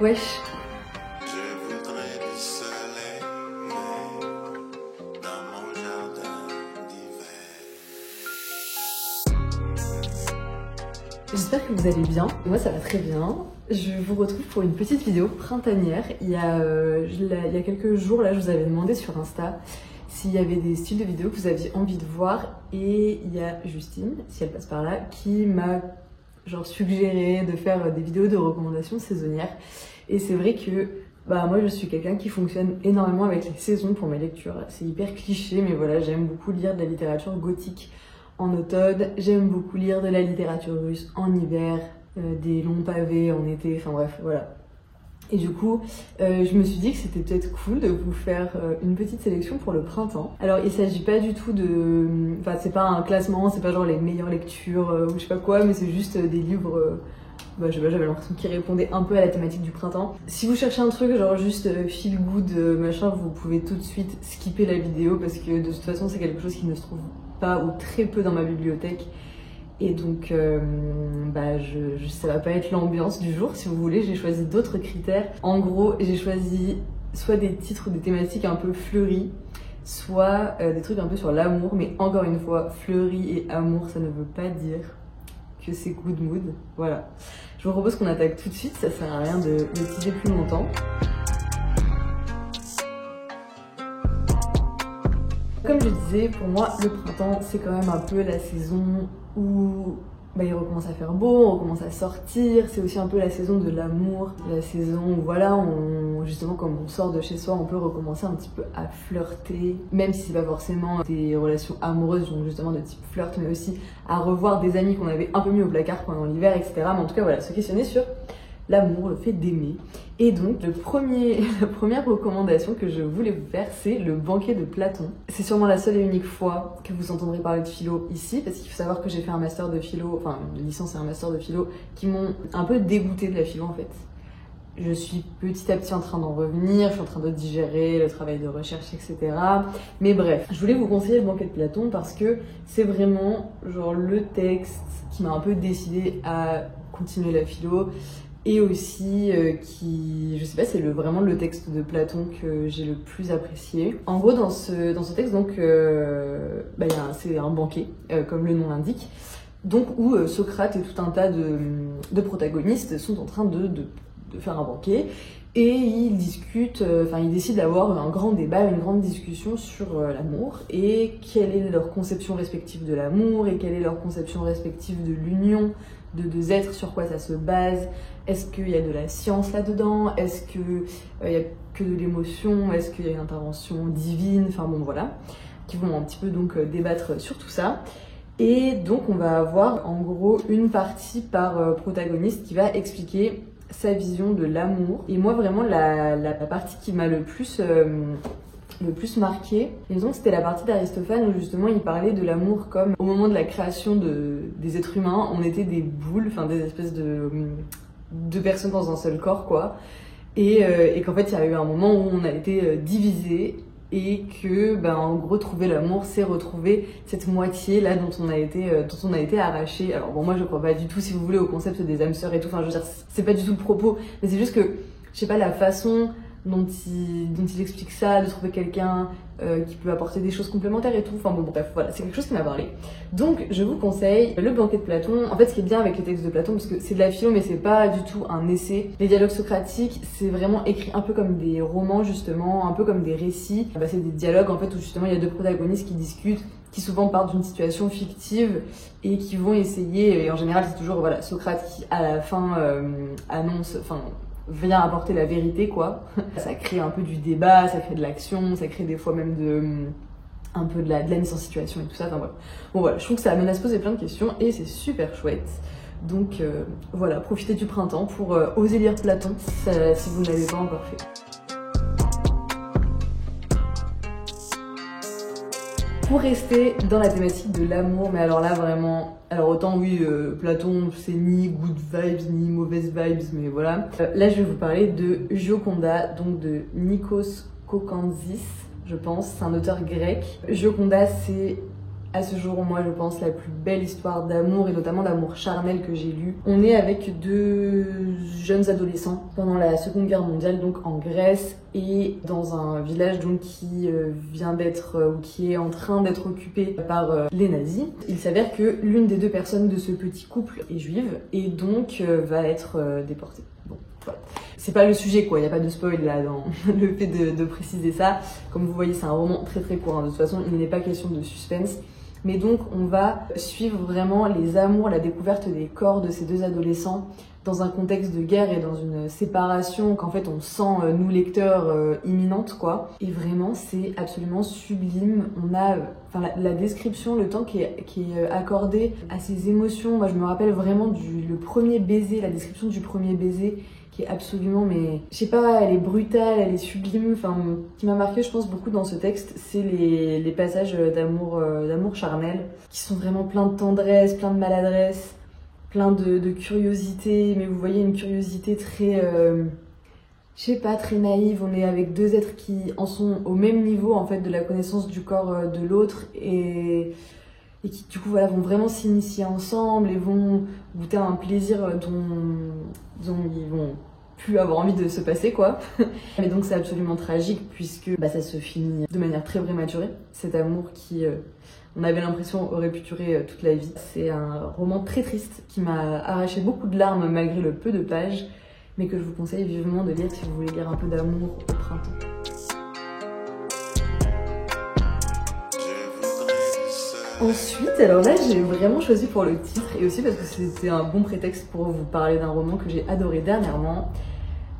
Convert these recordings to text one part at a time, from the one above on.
Wesh. Je voudrais du soleil dans mon jardin d'hiver. J'espère que vous allez bien. Moi ça va très bien. Je vous retrouve pour une petite vidéo printanière. Il y a quelques jours là, je vous avais demandé sur Insta s'il y avait des styles de vidéos que vous aviez envie de voir, et il y a Justine, si elle passe par là, qui m'a suggéré de faire des vidéos de recommandations saisonnières. Et c'est vrai que moi je suis quelqu'un qui fonctionne énormément avec les saisons pour mes lectures. C'est hyper cliché, mais voilà, j'aime beaucoup lire de la littérature gothique en automne, j'aime beaucoup lire de la littérature russe en hiver, des longs pavés en été, enfin bref, voilà. Et du coup, je me suis dit que c'était peut-être cool de vous faire une petite sélection pour le printemps. Alors, il s'agit pas du tout de... Enfin, c'est pas un classement, c'est pas genre les meilleures lectures ou je sais pas quoi, mais c'est juste des livres... je sais pas, j'avais l'impression qu'ils répondaient un peu à la thématique du printemps. Si vous cherchez un truc genre juste feel good, machin, vous pouvez tout de suite skipper la vidéo parce que de toute façon, c'est quelque chose qui ne se trouve pas ou très peu dans ma bibliothèque. Et donc, ça va pas être l'ambiance du jour. Si vous voulez, j'ai choisi d'autres critères. En gros, j'ai choisi soit des titres ou des thématiques un peu fleuries, soit des trucs un peu sur l'amour. Mais encore une fois, fleurie et amour, ça ne veut pas dire que c'est good mood. Voilà. Je vous propose qu'on attaque tout de suite. Ça sert à rien de teaser plus longtemps. Comme je disais, pour moi, le printemps, c'est quand même un peu la saison où il recommence à faire beau, on recommence à sortir. C'est aussi un peu la saison de l'amour, la saison où voilà, justement comme on sort de chez soi, on peut recommencer un petit peu à flirter, même si c'est pas forcément des relations amoureuses, donc justement de type flirt, mais aussi à revoir des amis qu'on avait un peu mis au placard pendant l'hiver, etc. Mais en tout cas, voilà, se questionner sur l'amour, le fait d'aimer. Et donc, la première recommandation que je voulais vous faire, c'est Le Banquet de Platon. C'est sûrement la seule et unique fois que vous entendrez parler de philo ici, parce qu'il faut savoir que j'ai fait un master de philo, enfin une licence et un master de philo, qui m'ont un peu dégoûté de la philo en fait. Je suis petit à petit en train d'en revenir, je suis en train de digérer le travail de recherche, etc. Mais bref, je voulais vous conseiller Le Banquet de Platon parce que c'est vraiment genre le texte qui m'a un peu décidé à continuer la philo. Et aussi je sais pas, c'est vraiment le texte de Platon que j'ai le plus apprécié. En gros, dans ce texte, donc, c'est un banquet, comme le nom l'indique, donc où Socrate et tout un tas de protagonistes sont en train de faire un banquet, et ils discutent, ils décident d'avoir un grand débat, une grande discussion sur l'amour, et quelle est leur conception respective de l'amour, et quelle est leur conception respective de l'union de deux êtres, sur quoi ça se base. Est-ce qu'il y a de la science là-dedans? Est-ce qu'il y a que de l'émotion? Est-ce qu'il y a une intervention divine? Enfin bon, voilà, qui vont un petit peu donc débattre sur tout ça. Et donc on va avoir en gros une partie par protagoniste qui va expliquer sa vision de l'amour. Et moi vraiment la partie qui m'a le plus marqué, disons que c'était la partie d'Aristophane où justement il parlait de l'amour comme au moment de la création des êtres humains, on était des boules, enfin des espèces de personnes dans un seul corps quoi, et qu'en fait il y a eu un moment où on a été divisés, et que en gros trouver l'amour c'est retrouver cette moitié là dont on a été arraché. Alors bon, moi je crois pas du tout, si vous voulez, au concept des âmes sœurs et tout, enfin je veux dire c'est pas du tout le propos, mais c'est juste que je sais pas, la façon dont il explique ça, de trouver quelqu'un qui peut apporter des choses complémentaires et tout. Enfin bon, bref, voilà, c'est quelque chose qui m'a parlé. Donc je vous conseille Le Banquet de Platon. En fait, ce qui est bien avec les textes de Platon, parce que c'est de la philo, mais c'est pas du tout un essai. Les dialogues socratiques, c'est vraiment écrit un peu comme des romans, justement, un peu comme des récits. C'est des dialogues en fait où justement il y a deux protagonistes qui discutent, qui souvent partent d'une situation fictive et qui vont essayer, et en général c'est toujours voilà, Socrate qui à la fin vient apporter la vérité quoi. Ça crée un peu du débat, ça crée de l'action, ça crée des fois même un peu de la mise en situation et tout ça. Enfin voilà. Bon voilà, je trouve que ça amène à se poser plein de questions et c'est super chouette. Donc voilà, profitez du printemps pour oser lire Platon si vous ne l'avez pas encore fait. Pour rester dans la thématique de l'amour, mais alors là vraiment, alors autant oui, Platon c'est ni good vibes ni mauvaise vibes, mais voilà. Là je vais vous parler de Gioconda, donc de Nikos Koukandis, je pense, c'est un auteur grec. Gioconda, c'est à ce jour, moi je pense, la plus belle histoire d'amour, et notamment d'amour charnel que j'ai lu. On est avec deux jeunes adolescents pendant la Seconde Guerre mondiale, donc en Grèce et dans un village donc qui vient d'être ou qui est en train d'être occupé par les nazis. Il s'avère que l'une des deux personnes de ce petit couple est juive et donc va être déportée. Bon, voilà. C'est pas le sujet quoi, il n'y a pas de spoil là dans le fait de préciser ça. Comme vous voyez, c'est un roman très très court, hein. De toute façon, il n'est pas question de suspense. Mais donc, on va suivre vraiment les amours, la découverte des corps de ces deux adolescents dans un contexte de guerre et dans une séparation qu'en fait on sent, nous lecteurs, imminente quoi. Et vraiment, c'est absolument sublime. On a la description, le temps qui est accordé à ces émotions. Moi, je me rappelle vraiment le premier baiser, la description du premier baiser qui est absolument, mais je sais pas, elle est brutale, elle est sublime. Enfin, ce qui m'a marqué, je pense, beaucoup dans ce texte, c'est les passages d'amour charnel qui sont vraiment pleins de tendresse, plein de maladresse, plein de curiosité. Mais vous voyez, une curiosité très, je sais pas, très naïve. On est avec deux êtres qui en sont au même niveau en fait de la connaissance du corps de l'autre et qui du coup voilà, vont vraiment s'initier ensemble et vont goûter à un plaisir dont ils vont plus avoir envie de se passer quoi. Mais donc c'est absolument tragique puisque ça se finit de manière très prématurée, cet amour qui on avait l'impression aurait pu durer toute la vie. C'est un roman très triste qui m'a arraché beaucoup de larmes malgré le peu de pages, mais que je vous conseille vivement de lire si vous voulez lire un peu d'amour au printemps. Ensuite, alors là j'ai vraiment choisi pour le titre et aussi parce que c'était un bon prétexte pour vous parler d'un roman que j'ai adoré dernièrement.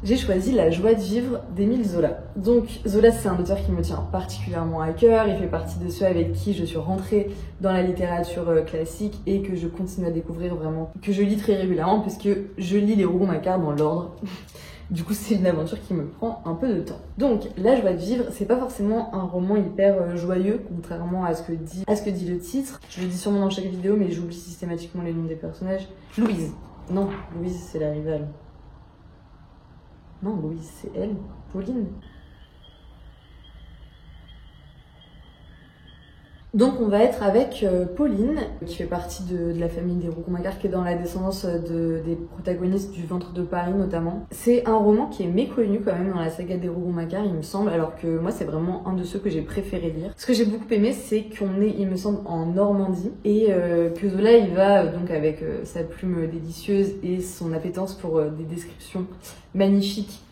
J'ai choisi La joie de vivre d'Émile Zola. Donc Zola, c'est un auteur qui me tient particulièrement à cœur, il fait partie de ceux avec qui je suis rentrée dans la littérature classique et que je continue à découvrir vraiment, que je lis très régulièrement puisque je lis les Rougon-Macquart dans l'ordre. Du coup, c'est une aventure qui me prend un peu de temps. Donc, La joie de vivre, c'est pas forcément un roman hyper joyeux, contrairement à ce que dit le titre. Je le dis sûrement dans chaque vidéo, mais j'oublie systématiquement les noms des personnages. Louise. Non, Louise, c'est la rivale. Non, Louise, c'est elle. Pauline. Donc on va être avec Pauline, qui fait partie de la famille des Rougon-Macquart, qui est dans la descendance des protagonistes du Ventre de Paris notamment. C'est un roman qui est méconnu quand même dans la saga des Rougon-Macquart, il me semble, alors que moi c'est vraiment un de ceux que j'ai préféré lire. Ce que j'ai beaucoup aimé, c'est qu'on est, il me semble, en Normandie, et que Zola il va donc avec sa plume délicieuse et son appétence pour des descriptions magnifiques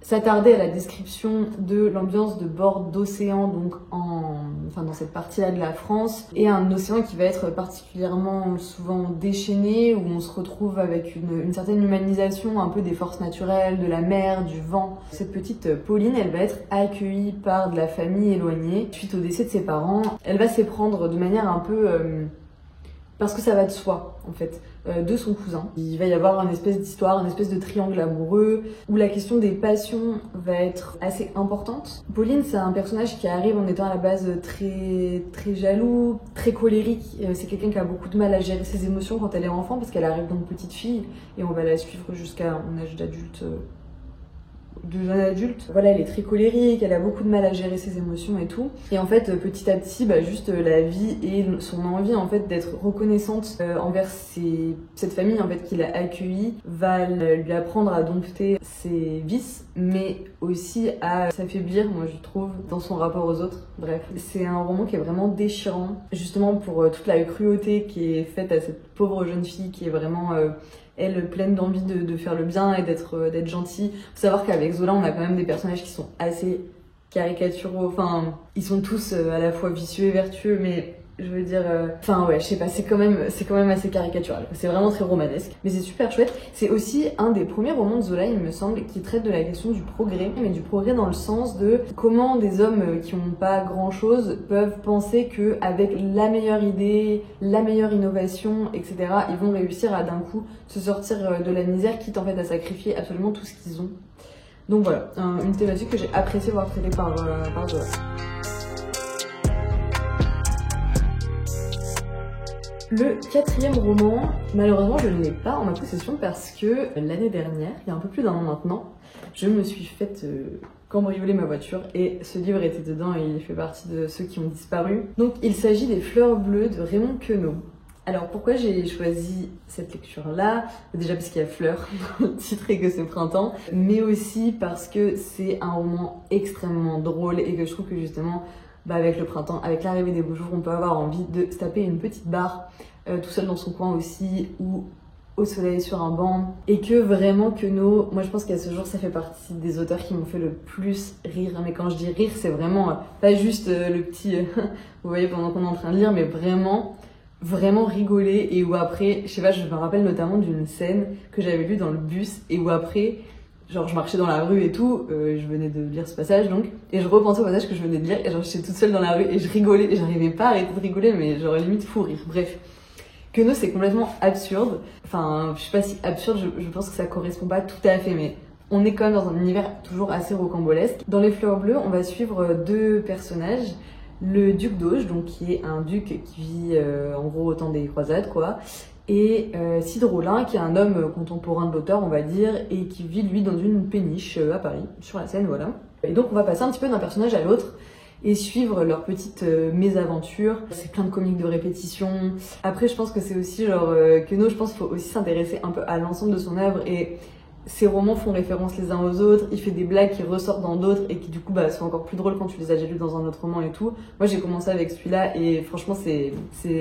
s'attarder à la description de l'ambiance de bord d'océan, donc dans cette partie-là de la France, et un océan qui va être particulièrement souvent déchaîné, où on se retrouve avec une certaine humanisation un peu des forces naturelles, de la mer, du vent. Cette petite Pauline, elle va être accueillie par de la famille éloignée. Suite au décès de ses parents, elle va s'éprendre de manière un peu... parce que ça va de soi, en fait, de son cousin. Il va y avoir une espèce d'histoire, une espèce de triangle amoureux, où la question des passions va être assez importante. Pauline, c'est un personnage qui arrive en étant à la base très, très jaloux, très colérique. C'est quelqu'un qui a beaucoup de mal à gérer ses émotions quand elle est enfant, parce qu'elle arrive donc petite fille, et on va la suivre jusqu'à un âge d'adulte, de jeune adulte. Voilà, elle est très colérique, elle a beaucoup de mal à gérer ses émotions et tout. Et en fait, petit à petit, juste la vie et son envie en fait d'être reconnaissante envers cette famille en fait qui l'a accueillie va lui apprendre à dompter ses vices, mais aussi à s'affaiblir, moi je trouve, dans son rapport aux autres. Bref, c'est un roman qui est vraiment déchirant, justement pour toute la cruauté qui est faite à cette pauvre jeune fille qui est vraiment... elle pleine d'envie de faire le bien et d'être gentille. Faut savoir qu'avec Zola, on a quand même des personnages qui sont assez caricaturaux. Enfin, ils sont tous à la fois vicieux et vertueux, mais je veux dire... ouais, je sais pas, c'est quand même assez caricatural. C'est vraiment très romanesque, mais c'est super chouette. C'est aussi un des premiers romans de Zola, il me semble, qui traite de la question du progrès, mais du progrès dans le sens de comment des hommes qui n'ont pas grand-chose peuvent penser que avec la meilleure idée, la meilleure innovation, etc., ils vont réussir à d'un coup se sortir de la misère, quitte en fait à sacrifier absolument tout ce qu'ils ont. Donc voilà, une thématique que j'ai apprécié voir traitée par Zola. Le quatrième roman, malheureusement je ne l'ai pas en ma possession parce que l'année dernière, il y a un peu plus d'un an maintenant, je me suis faite cambrioler ma voiture et ce livre était dedans et il fait partie de ceux qui ont disparu. Donc il s'agit des Fleurs bleues de Raymond Queneau. Alors pourquoi j'ai choisi cette lecture-là? Déjà parce qu'il y a fleurs dans le titre et que c'est printemps, mais aussi parce que c'est un roman extrêmement drôle et que je trouve que justement, avec le printemps, avec l'arrivée des beaux jours, on peut avoir envie de se taper une petite barre tout seul dans son coin aussi, ou au soleil sur un banc, et que vraiment Queneau, moi je pense qu'à ce jour ça fait partie des auteurs qui m'ont fait le plus rire. Mais quand je dis rire, c'est vraiment pas juste le petit vous voyez pendant qu'on est en train de lire, mais vraiment rigoler, et où après, je sais pas, je me rappelle notamment d'une scène que j'avais lue dans le bus, et où après, genre je marchais dans la rue et tout, je venais de lire ce passage donc, et je repensais au passage que je venais de lire, et genre j'étais toute seule dans la rue et je rigolais, et j'arrivais pas à arrêter de rigoler, mais genre limite fou rire, bref. Queneau c'est complètement absurde, enfin je sais pas si absurde, je pense que ça correspond pas tout à fait, mais on est quand même dans un univers toujours assez rocambolesque. Dans Les Fleurs Bleues, on va suivre deux personnages. Le duc d'Auge, donc qui est un duc qui vit en gros au temps des croisades quoi, et Cide Rollin qui est un homme contemporain de l'auteur on va dire, et qui vit lui dans une péniche à Paris, sur la Seine, voilà. Et donc on va passer un petit peu d'un personnage à l'autre et suivre leurs petites mésaventures. C'est plein de comiques de répétition. Après je pense que c'est aussi genre Queneau, je pense qu'il faut aussi s'intéresser un peu à l'ensemble de son œuvre, et ses romans font référence les uns aux autres, il fait des blagues qui ressortent dans d'autres et qui du coup sont encore plus drôles quand tu les as déjà lus dans un autre roman et tout. Moi j'ai commencé avec celui-là et franchement c'est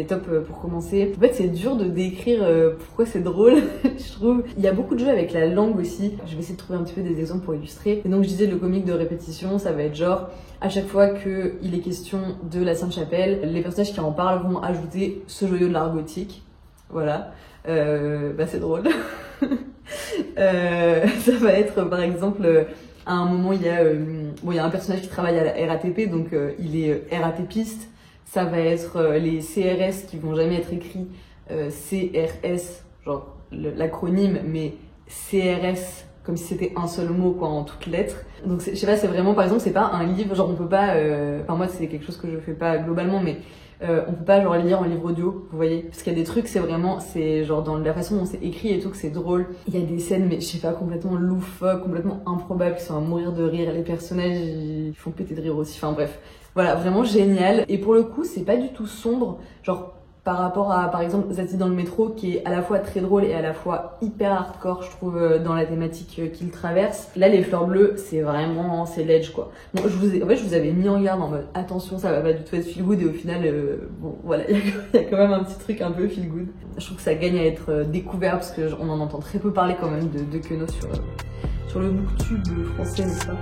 top pour commencer. En fait c'est dur de décrire pourquoi c'est drôle, je trouve. Il y a beaucoup de jeux avec la langue aussi. Je vais essayer de trouver un petit peu des exemples pour illustrer. Et donc je disais le comique de répétition, ça va être genre à chaque fois qu'il est question de la Sainte-Chapelle, les personnages qui en parlent vont ajouter ce joyau de l'art gothique. Voilà. C'est drôle. Ça va être par exemple à un moment il y a un personnage qui travaille à la RATP, donc il est RATPiste. Ça va être les CRS qui vont jamais être écrits CRS, genre l'acronyme, mais CRS comme si c'était un seul mot quoi, en toutes lettres. Donc je sais pas, c'est vraiment par exemple c'est pas un livre, genre on peut pas enfin moi c'est quelque chose que je fais pas globalement, mais on peut pas genre lire en livre audio, vous voyez, parce qu'il y a des trucs, c'est genre dans la façon dont c'est écrit et tout que c'est drôle. Il y a des scènes mais je sais pas, complètement loufoques, complètement improbables, qui sont à mourir de rire, les personnages ils font péter de rire aussi, enfin bref, voilà, vraiment génial. Et pour le coup c'est pas du tout sombre, genre par rapport à par exemple Zazie dans le métro, qui est à la fois très drôle et à la fois hyper hardcore je trouve dans la thématique qu'il traverse. Là Les Fleurs Bleues c'est vraiment, c'est l'edge quoi. Bon je vous avais mis en garde en mode attention ça va pas du tout être feel good, et au final bon voilà il y a quand même un petit truc un peu feel good. Je trouve que ça gagne à être découvert parce que on en entend très peu parler quand même de Queneau sur le booktube français, n'est-ce pas?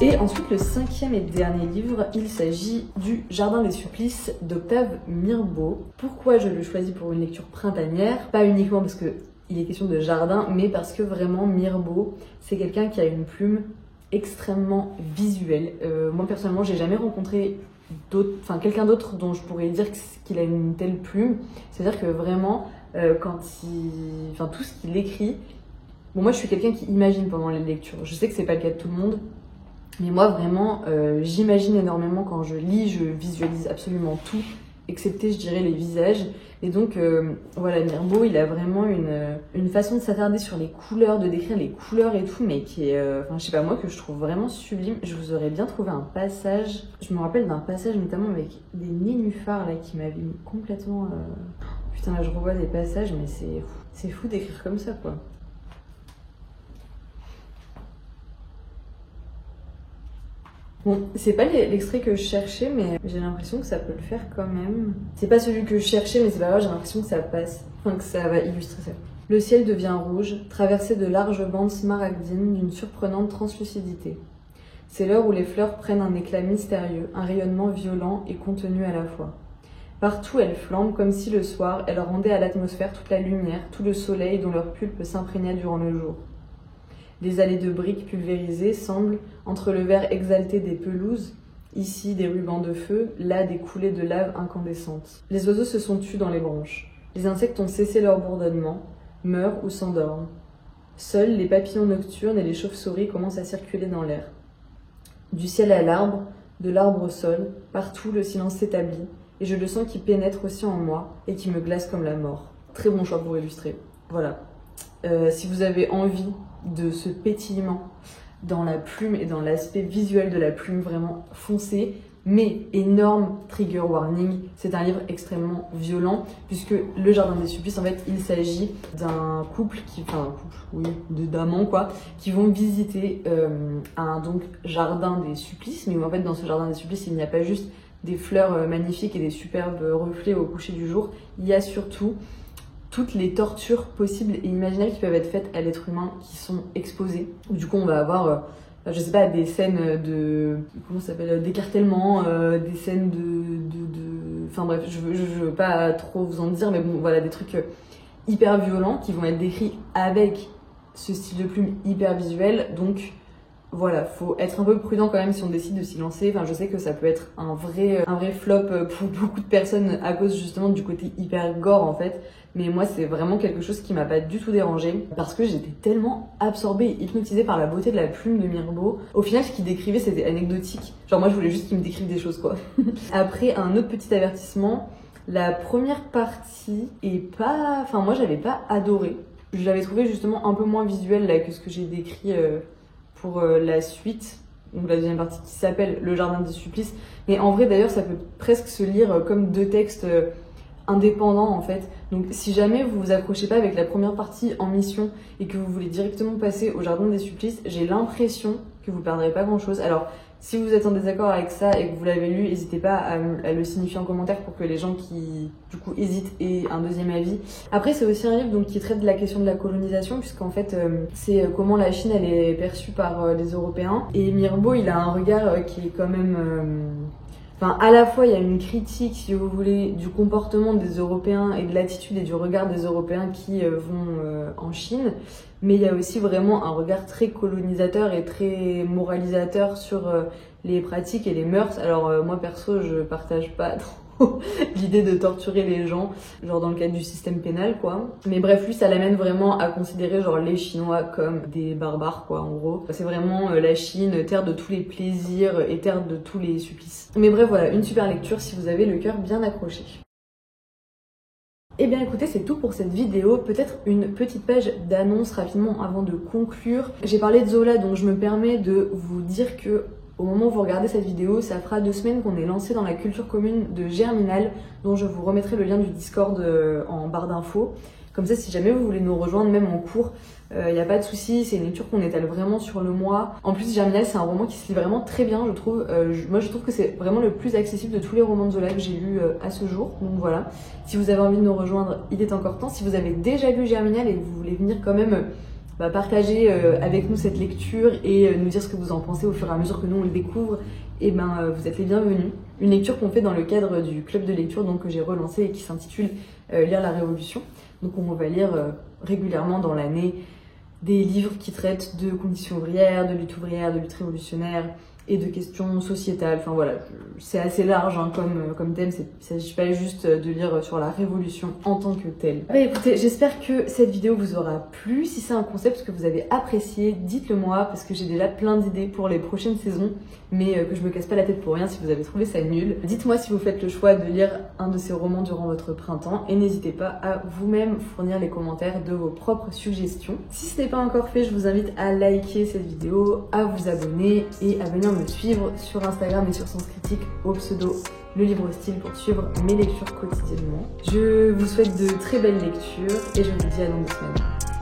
Et ensuite, le cinquième et dernier livre, il s'agit du Jardin des Supplices d'Octave Mirbeau. Pourquoi je le choisis pour une lecture printanière? Pas uniquement parce que il est question de jardin, mais parce que vraiment Mirbeau, c'est quelqu'un qui a une plume extrêmement visuelle. Moi personnellement, j'ai jamais rencontré quelqu'un d'autre dont je pourrais dire qu'il a une telle plume. C'est-à-dire que vraiment, tout ce qu'il écrit, bon moi je suis quelqu'un qui imagine pendant les lectures. Je sais que c'est pas le cas de tout le monde. Mais moi vraiment, j'imagine énormément quand je lis, je visualise absolument tout, excepté je dirais les visages. Et donc voilà, Mirbeau il a vraiment une façon de s'attarder sur les couleurs, de décrire les couleurs et tout, mais qui est, je sais pas moi, que je trouve vraiment sublime. Je vous aurais bien trouvé un passage, je me rappelle d'un passage notamment avec des nénuphars là qui m'avaient mis complètement... Putain là je revois des passages, mais c'est fou d'écrire comme ça quoi. Bon, c'est pas l'extrait que je cherchais, mais j'ai l'impression que ça peut le faire quand même. C'est pas celui que je cherchais, mais c'est pas grave, j'ai l'impression que ça passe. Enfin, que ça va illustrer ça. Le ciel devient rouge, traversé de larges bandes smaragdines d'une surprenante translucidité. C'est l'heure où les fleurs prennent un éclat mystérieux, un rayonnement violent et contenu à la fois. Partout elles flambent comme si le soir, elles rendaient à l'atmosphère toute la lumière, tout le soleil dont leur pulpe s'imprégnait durant le jour. Les allées de briques pulvérisées semblent, entre le vert exalté des pelouses, ici des rubans de feu, là des coulées de lave incandescentes. Les oiseaux se sont tus dans les branches. Les insectes ont cessé leur bourdonnement, meurent ou s'endorment. Seuls les papillons nocturnes et les chauves-souris commencent à circuler dans l'air. Du ciel à l'arbre, de l'arbre au sol, partout le silence s'établit, et je le sens qui pénètre aussi en moi et qui me glace comme la mort. Très bon choix pour illustrer. Voilà. Si vous avez envie de ce pétillement dans la plume et dans l'aspect visuel de la plume, vraiment foncé. Mais énorme trigger warning, c'est un livre extrêmement violent puisque Le Jardin des Supplices, en fait, il s'agit d'un couple d'amants quoi, qui vont visiter un donc jardin des supplices, mais où en fait dans ce jardin des supplices, il n'y a pas juste des fleurs magnifiques et des superbes reflets au coucher du jour, il y a surtout toutes les tortures possibles et imaginables qui peuvent être faites à l'être humain qui sont exposées. Du coup, on va avoir je sais pas, des scènes de comment ça s'appelle, d'écartèlement, des scènes enfin bref, je veux pas trop vous en dire, mais bon voilà, des trucs hyper violents qui vont être décrits avec ce style de plume hyper visuel. Donc voilà, faut être un peu prudent quand même si on décide de s'y lancer. Enfin, je sais que ça peut être un vrai flop pour beaucoup de personnes à cause justement du côté hyper gore en fait. Mais moi, c'est vraiment quelque chose qui m'a pas du tout dérangée parce que j'étais tellement absorbée et hypnotisée par la beauté de la plume de Mirbeau. Au final, ce qu'il décrivait, c'était anecdotique. Genre moi, je voulais juste qu'il me décrive des choses quoi. Après, un autre petit avertissement, la première partie est pas... Enfin, moi, j'avais pas adoré. Je l'avais trouvé justement un peu moins visuel là que ce que j'ai décrit pour la suite, donc la deuxième partie qui s'appelle Le Jardin des Supplices. Mais en vrai d'ailleurs ça peut presque se lire comme deux textes indépendants en fait. Donc si jamais vous vous accrochez pas avec la première partie en mission et que vous voulez directement passer au Jardin des Supplices, j'ai l'impression que vous perdrez pas grand chose. Alors si vous êtes en désaccord avec ça et que vous l'avez lu, n'hésitez pas à le signifier en commentaire pour que les gens qui du coup hésitent aient un deuxième avis. Après c'est aussi un livre donc, qui traite de la question de la colonisation puisqu'en fait c'est comment la Chine elle est perçue par les Européens. Et Mirbeau il a un regard qui est quand même... Enfin, à la fois, il y a une critique, si vous voulez, du comportement des Européens et de l'attitude et du regard des Européens qui vont en Chine, mais il y a aussi vraiment un regard très colonisateur et très moralisateur sur les pratiques et les mœurs. Alors moi perso, je partage pas trop l'idée de torturer les gens, genre dans le cadre du système pénal quoi. Mais bref, lui ça l'amène vraiment à considérer genre les Chinois comme des barbares quoi en gros. C'est vraiment la Chine, terre de tous les plaisirs et terre de tous les supplices. Mais bref voilà, une super lecture si vous avez le cœur bien accroché. Et bien écoutez, c'est tout pour cette vidéo. Peut-être une petite page d'annonce rapidement avant de conclure. J'ai parlé de Zola, donc je me permets de vous dire que au moment où vous regardez cette vidéo, ça fera 2 semaines qu'on est lancé dans la culture commune de Germinal, dont je vous remettrai le lien du Discord en barre d'infos. Comme ça, si jamais vous voulez nous rejoindre, même en cours, il n'y a pas de souci, c'est une lecture qu'on étale vraiment sur le mois. En plus, Germinal, c'est un roman qui se lit vraiment très bien, je trouve. Moi, je trouve que c'est vraiment le plus accessible de tous les romans de Zola que j'ai lus à ce jour. Donc voilà, si vous avez envie de nous rejoindre, il est encore temps. Si vous avez déjà lu Germinal et que vous voulez venir quand même partager avec nous cette lecture et nous dire ce que vous en pensez au fur et à mesure que nous on le découvre, et vous êtes les bienvenus. Une lecture qu'on fait dans le cadre du club de lecture donc, que j'ai relancé et qui s'intitule Lire la Révolution. Donc on va lire régulièrement dans l'année des livres qui traitent de conditions ouvrières, de lutte révolutionnaire et de questions sociétales. Enfin voilà, c'est assez large hein, comme thème, il ne s'agit pas juste de lire sur la révolution en tant que telle. Bah écoutez, j'espère que cette vidéo vous aura plu. Si c'est un concept que vous avez apprécié, dites-le moi parce que j'ai déjà plein d'idées pour les prochaines saisons, mais que je me casse pas la tête pour rien si vous avez trouvé ça nul. Dites-moi si vous faites le choix de lire un de ces romans durant votre printemps et n'hésitez pas à vous-même fournir les commentaires de vos propres suggestions. Si ce n'est pas encore fait, je vous invite à liker cette vidéo, à vous abonner et à venir me suivre sur Instagram et sur Sens Critique au pseudo Le Livre Style pour suivre mes lectures quotidiennement. Je vous souhaite de très belles lectures et je vous dis à dans 2 semaines.